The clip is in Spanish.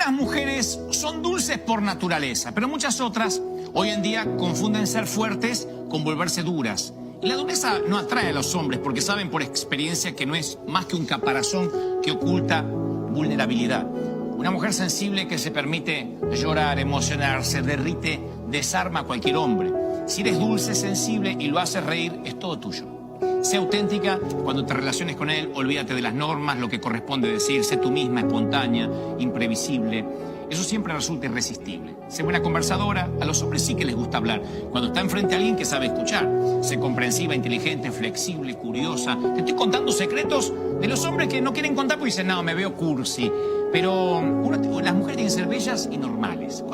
Algunas mujeres son dulces por naturaleza, pero muchas otras hoy en día confunden ser fuertes con volverse duras. Y la dureza no atrae a los hombres porque saben por experiencia que no es más que un caparazón que oculta vulnerabilidad. Una mujer sensible que se permite llorar, emocionarse, derrite, desarma a cualquier hombre. Si eres dulce, sensible y lo haces reír, es todo tuyo. Sé auténtica cuando te relaciones con él, olvídate de las normas, lo que corresponde decir, sé tú misma, espontánea, imprevisible. Eso siempre resulta irresistible. Sé buena conversadora, a los hombres sí que les gusta hablar. Cuando está enfrente a alguien que sabe escuchar. Sé comprensiva, inteligente, flexible, curiosa. Te estoy contando secretos de los hombres que no quieren contar porque dicen, no, me veo cursi. Pero las mujeres tienen que ser bellas y normales.